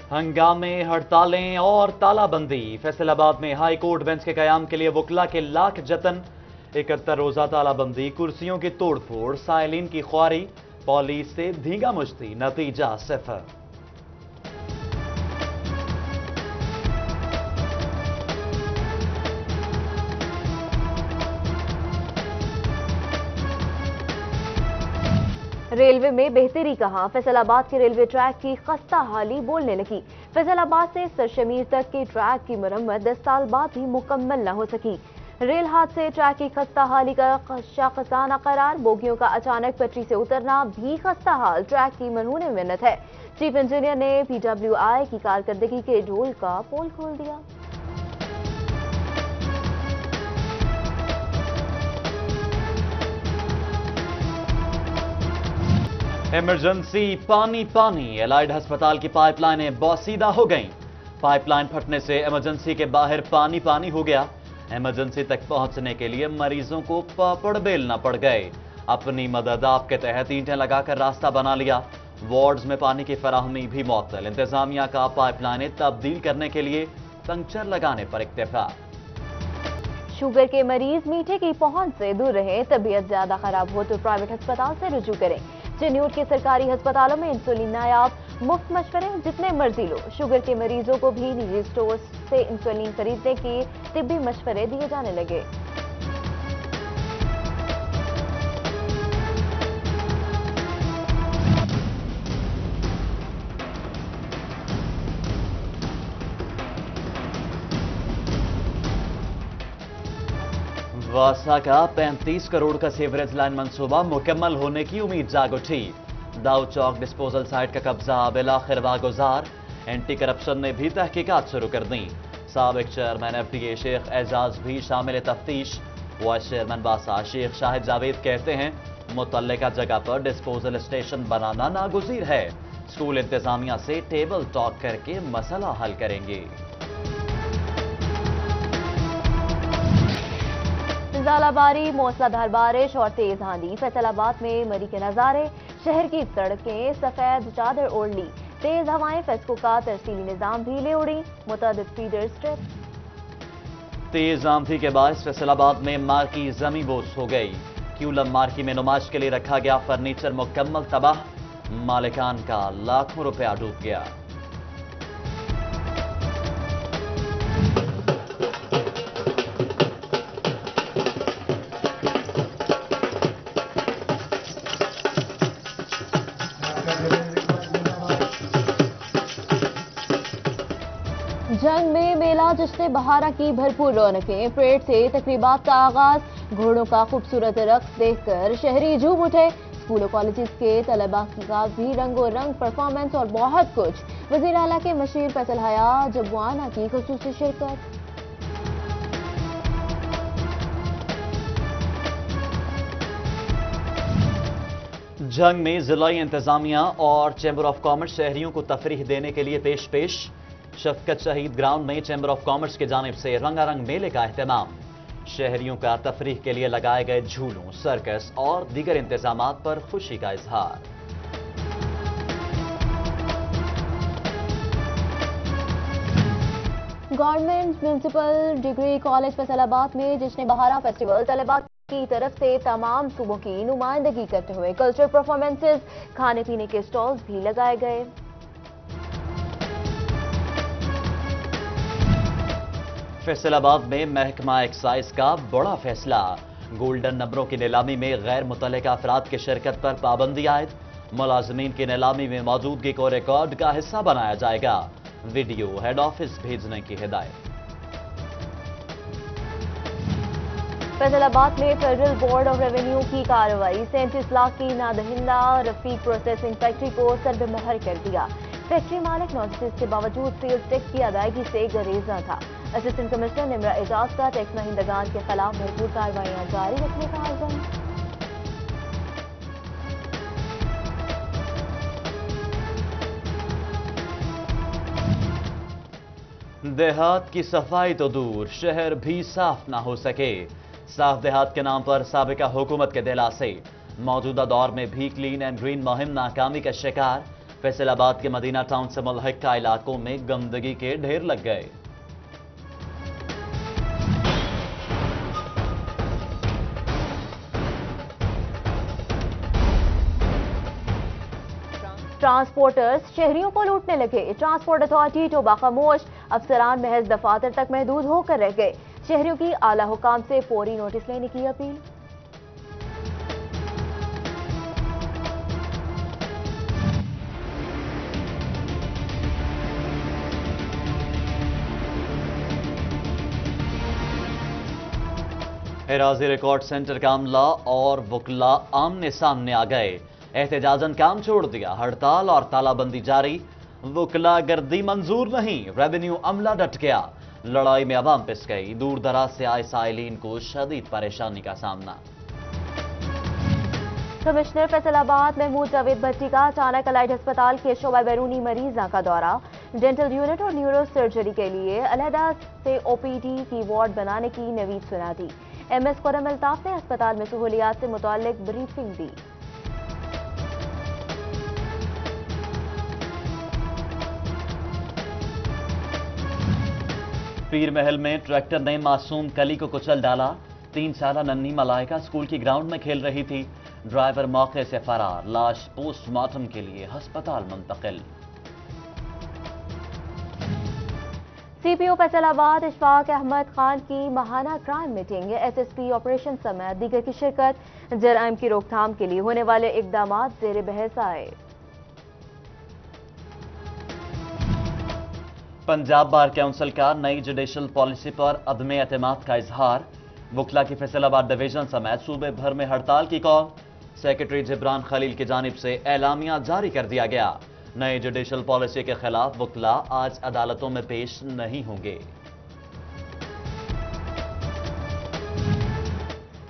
हंगामे, हड़तालें और तालाबंदी। फैसलाबाद में हाई कोर्ट बेंच के कयाम के लिए वकला के लाख जतन। 71 रोजा तालाबंदी, कुर्सियों की तोड़फोड़, साइलिन की ख्वारी, पुलिस से धींगा मुश्ती, नतीजा सिफर। रेलवे में बेहतरी कहां? फैसलाबाद के रेलवे ट्रैक की खस्ता हाली बोलने लगी। फैसलाबाद से सरशमीर तक के ट्रैक की मरम्मत 10 साल बाद भी मुकम्मल न हो सकी। रेल हादसे, ट्रैक की खस्ता हाली का शाखसाना करार, बोगियों का अचानक पटरी से उतरना भी खस्ता हाल, ट्रैक की मरहून मिन्नत है। चीफ इंजीनियर ने PWI की कारकर्दगी के ढोल का पोल खोल दिया। इमरजेंसी, पानी पानी, एलाइड अस्पताल की पाइपलाइनें बोसीदा हो गईं। पाइपलाइन फटने से इमरजेंसी के बाहर पानी पानी हो गया। इमरजेंसी तक पहुंचने के लिए मरीजों को पापड़ बेलना पड़ गए। अपनी मदद आपके तहत ईंटें लगाकर रास्ता बना लिया। वार्ड्स में पानी की फराहमी भी मुअत्तल। इंतजामिया का पाइपलाइनें तब्दील करने के लिए पंक्चर लगाने पर इत्तेफाक। शुगर के मरीज मीठे की पहुंच से दूर रहें। तबीयत ज्यादा खराब हो तो प्राइवेट अस्पताल से रुजू करें। चिन्यूट के सरकारी अस्पतालों में इंसुलिन नायाब, मुफ्त मशवरे जितने मर्जी लो। शुगर के मरीजों को भी निजी स्टोर से इंसुलिन खरीदने के तिब्बी मशवरे दिए जाने लगे। वासा का 35 करोड़ का सीवरेज लाइन मंसूबा मुकम्मल होने की उम्मीद जाग उठी। दाऊद चौक डिस्पोजल साइट का कब्जा बिलाखिर वागुजार। एंटी करप्शन ने भी तहकीकात शुरू कर दी। साबिक चेयरमैन FDA शेख एजाज भी शामिल तफ्तीश। वाइस चेयरमैन वासा शेख शाहिद जावेद कहते हैं मुतल्लिका जगह पर डिस्पोजल स्टेशन बनाना नागुज़ीर है। स्कूल इंतजामिया से टेबल टॉक करके मसला हल करेंगे। ज़ालाबारी, मौसलाधार बारिश और तेज आंधी। फैसलाबाद में मरी के नजारे, शहर की सड़कें सफेद चादर ओढ़ ली। तेज हवाएं, फेस्को का तरसीली निजाम भी ले उड़ी। मुतअद्दिद फीडर स्ट्रिप। तेज आंधी के बायस फैसलाबाद में मार्की जमी बोस हो गई। क्यूलम मार्की में नुमाइश के लिए रखा गया फर्नीचर मुकम्मल तबाह। मालिकान का लाखों रुपया डूब गया। जंग में मेला जश्न बहारा की भरपूर रौनकें। परेड से तकरीबात का आगाज, घोड़ों का खूबसूरत रक्स देखकर शहरी झूम उठे। स्कूलों कॉलेजेस के तलबा का भी रंगो रंग परफॉर्मेंस और बहुत कुछ। वजीर आला के मशीर फैसल हया जबवाना की खुसूसी शिरकत। जंग में जिलाई इंतजामिया और चैम्बर ऑफ कॉमर्स शहरियों को तफरीह देने के लिए पेश। शफकत शहीद ग्राउंड में चैम्बर ऑफ कॉमर्स की जानिब से रंगारंग मेले का एहतमाम। शहरियों का तफरीह के लिए लगाए गए झूलों, सर्कस और दीगर इंतजामात पर खुशी का इजहार। Government municipal degree college Faisalabad में जश्न बहारा फेस्टिवल तलबा की तरफ से तमाम सूबों की नुमाइंदगी करते हुए कल्चरल परफॉर्मेंसेस, खाने पीने के स्टॉल्स भी लगाए गए। फैसलाबाद में महकमा एक्साइज का बड़ा फैसला। गोल्डन नंबरों की नीलामी में गैर मुतल्लिका अफराद की शिरकत पर पाबंदी आयद। मुलाजमीन की नीलामी में मौजूदगी को रिकॉर्ड का हिस्सा बनाया जाएगा। वीडियो हेड ऑफिस भेजने की हिदायत। फैसलाबाद में फेडरल बोर्ड ऑफ रेवेन्यू की कार्रवाई। 37 लाख की नादहिंदा रफीक प्रोसेसिंग फैक्ट्री को सर्वे मोहर कर दिया। फैक्ट्री मालिक नोटिस के बावजूद सेल्स टैक्स की अदायगी से गुरेज न था। असिस्टेंट कमिश्नर निमरा एजाज का टैक्स महिंदगान के खिलाफ भरपूर कार्रवाइयां जारी रखने का आज़म। देहात की सफाई तो दूर, शहर भी साफ ना हो सके। साफ देहात के नाम पर साबिका हुकूमत के दिलासे। मौजूदा दौर में भी क्लीन एंड ग्रीन मुहिम नाकामी का शिकार। फैसल आबाद के मदीना टाउन से मुल्हिका इलाकों में गंदगी के ढेर लग गए। ट्रांसपोर्टर्स शहरियों को लूटने लगे। ट्रांसपोर्ट अथॉरिटी टोबा खामोश, अफसरान महज दफातर तक महदूद होकर रह गए। शहरियों की आला हुकाम से फौरी नोटिस लेने की अपील। एराजी रिकॉर्ड सेंटर का अमला और वकला आमने सामने आ गए। एहतजाजन काम छोड़ दिया, हड़ताल और तालाबंदी जारी। वकला गर्दी मंजूर नहीं, रेवेन्यू अमला डट गया। लड़ाई में अवाम पिस गई। दूर दराज से आए साइलिन को शदीद परेशानी का सामना। कमिश्नर फैसलाबाद महमूद जावेद भट्टी का अचानक अलाइड अस्पताल के शोबा बैरूनी मरीजा का दौरा। डेंटल यूनिट और न्यूरो सर्जरी के लिए अलहदा से ओपीडी की वार्ड बनाने की नवीद सुना दी। एमएस खुरम अल्ताफ ने अस्पताल में सहूलियात से मुताल्लिक ब्रीफिंग दी। पीर महल में ट्रैक्टर ने मासूम कली को कुचल डाला। 3 साला नन्ही मलाइका स्कूल की ग्राउंड में खेल रही थी। ड्राइवर मौके से फरार, लाश पोस्टमार्टम के लिए अस्पताल मुंतकिल। सीपीओ फैसलाबाद इशफाक अहमद खान की माहाना क्राइम मीटिंग, एसएसपी ऑपरेशन समेत दीगर की शिरकत। जराइम की रोकथाम के लिए होने वाले इकदाम जेर बहस आए। पंजाब बार काउंसिल का नई जुडिशल पॉलिसी पर अदम एतमाद का इजहार। वकला की फैसलाबाद डिवीजन समेत सूबे भर में हड़ताल की कॉल। सेक्रेटरी जिब्रान खलील की जानिब से एलामिया जारी कर दिया गया। नई जुडिशल पॉलिसी के खिलाफ वकला आज अदालतों में पेश नहीं होंगे।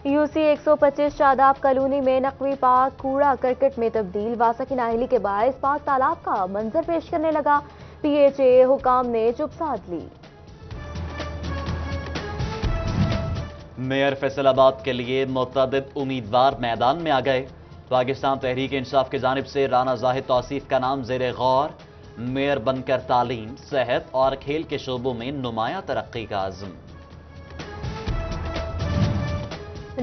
यूसी 125 शादाब कॉलोनी में नकवी पाक कूड़ा करकट में तब्दील। वासा की नाहली के बायस पाक तालाब का मंजर पेश करने लगा। पीएचए हुकाम ने चुप साध ली। मेयर फैसलाबाद के लिए मुतअद्दिद उम्मीदवार मैदान में आ गए। पाकिस्तान तहरीक इंसाफ की जानिब से राना जाहिद तौसीफ का नाम जेर गौर। मेयर बनकर तालीम, सेहत और खेल के शोबों में नुमाया तरक्की का आज़म।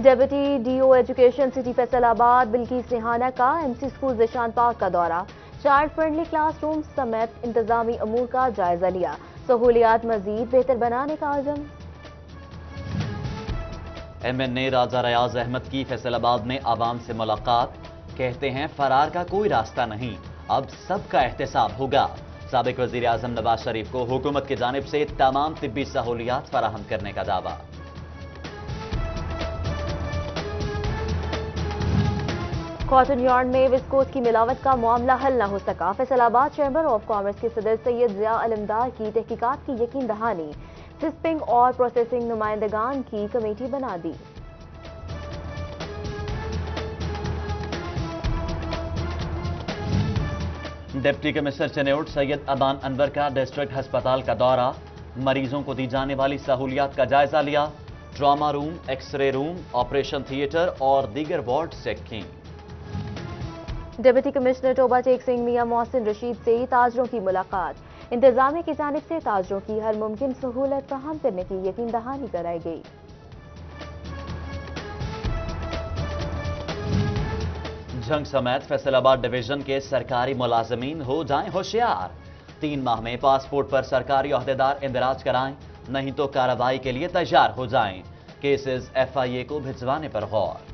Deputy DO education city Faisalabad Bilquis Rehana का एमसी स्कूल ज़िशान पार्क का दौरा। चाइल्ड फ्रेंडली क्लासरूम समेत इंतजामी अमूर का जायजा लिया। सहूलियात मजीद बेहतर बनाने का आज़म। एमएनए राजा रियाज अहमद की फैसलाबाद में आवाम से मुलाकात। कहते हैं फरार का कोई रास्ता नहीं, अब सबका एहतसाब होगा। साबिक वजीर आजम नवाज शरीफ को हुकूमत की जानिब से तमाम तिब्बी सहूलियात फराहम करने का दावा। कॉटन यार्न में विस्कोस की मिलावट का मामला हल न हो सका। फैसलाबाद चैम्बर ऑफ कॉमर्स के सदर सैयद जिया अलमदार की तहकीकात की यकीन दहानी। सिस्पिंग और प्रोसेसिंग नुमाइंदगान की कमेटी बना दी। डिप्टी कमिश्नर चनेउट सैयद अबान अनवर का डिस्ट्रिक्ट अस्पताल का दौरा। मरीजों को दी जाने वाली सहूलियात का जायजा लिया। Trauma room, X ray room, operation theatre और दीगर वार्ड चेक की। डिप्टी कमिश्नर टोबा टेक सिंह मियां मोहसिन रशीद से ताजरों की मुलाकात। इंतजामिया की जानिब से ताजरों की हर मुमकिन सहूलत फराहम करने की यकीन दहानी कराई गई। जंग समेत फैसलाबाद डिवीजन के सरकारी मुलाजमीन हो जाएं होशियार। 3 माह में पासपोर्ट पर सरकारी ओहदेदार इंदराज कराएं, नहीं तो कार्रवाई के लिए तैयार हो जाएं। केसेस एफआईए को भिजवाने पर गौर।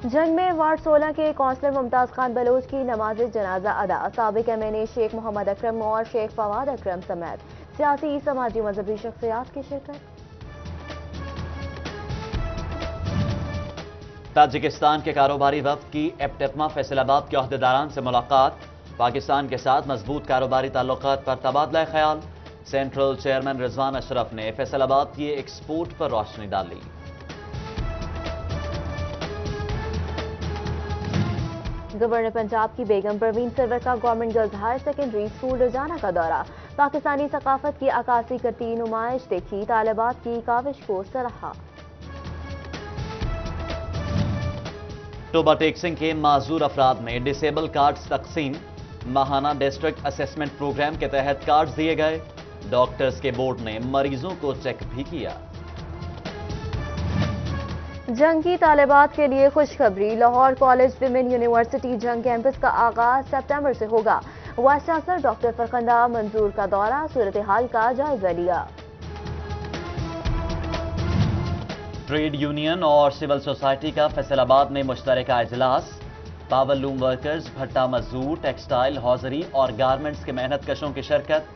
जंग में वार्ड 16 के काउंसलर मुमताज खान बलोच की नमाज जनाजा अदा। साबिक एमएनए शेख मोहम्मद अकरम और शेख फवाद अकरम समेत सियासी, समाजी, मजहबी शख्सियात की शिरकत। ताजिकिस्तान के कारोबारी वफ्द की एप्टेपमा फैसलाबाद के ओहदेदारान से मुलाकात। पाकिस्तान के साथ मजबूत कारोबारी ताल्लुकात पर तबादला ख्याल। सेंट्रल चेयरमैन रिजवान अशरफ ने फैसलाबाद की एक्सपोर्ट पर रोशनी डाली। गवर्नर पंजाब की बेगम परवीन सरवर का government girls higher secondary school रोजाना का दौरा। पाकिस्तानी सकाफत की अक्कासी करती नुमाइश देखी। तालिबात की काविश को सराहा। टोबा टेकसिंग के माजूर अफराद में डिसेबल कार्ड्स तकसीम। माहाना डिस्ट्रिक्ट असेसमेंट प्रोग्राम के तहत कार्ड्स दिए गए। डॉक्टर्स के बोर्ड ने मरीजों को चेक भी किया। जंगी तालिबात के लिए खुशखबरी। लाहौर कॉलेज विमेन यूनिवर्सिटी जंग कैंपस का आगाज सितंबर से होगा। वाइस चांसलर डॉक्टर फरखंदा मंजूर का दौरा, सूरत हाल का जायजा लिया। ट्रेड यूनियन और सिविल सोसाइटी का फैसलाबाद में मुश्तरका इजलास। पावर लूम वर्कर्स, भट्टा मजदूर, टेक्सटाइल, हौजरी और गारमेंट्स के मेहनत कशों की शिरकत।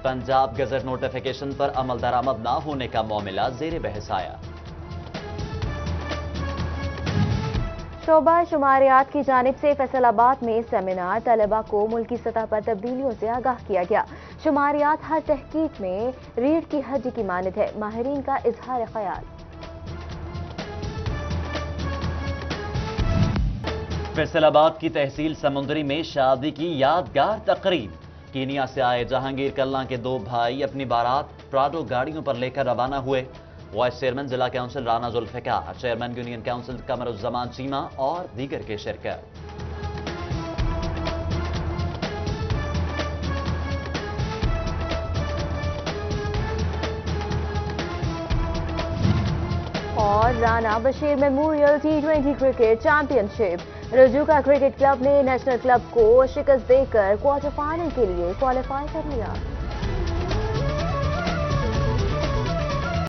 पंजाब गजट नोटिफिकेशन पर अमल दरामद न होने का मामला जेर बहस आया। शोबा शुमारियात की जानिब से फैसलाबाद में सेमिनार। तलबा को मुल्की सतह पर तब्दीलियों से आगाह किया गया। शुमारियात हर तहकीक में रीढ़ की हड्डी की मानद है, माहिरीन का इजहार ख्याल। फैसलाबाद की तहसील समुंदरी में शादी की यादगार तकरीब। कीनिया से आए जहांगीर कल्ला के दो भाई अपनी बारात प्राडो गाड़ियों पर लेकर रवाना हुए। वाइस चेयरमैन जिला council Rana Zulfiqar, chairman union council Qamaruzzaman Cheema और दीगर के शिरकत। और Rana Bashir memorial T20 cricket championship. Rajooka cricket club ने नेशनल क्लब को शिकस्त देकर क्वार्टर फाइनल के लिए क्वालिफाई कर लिया।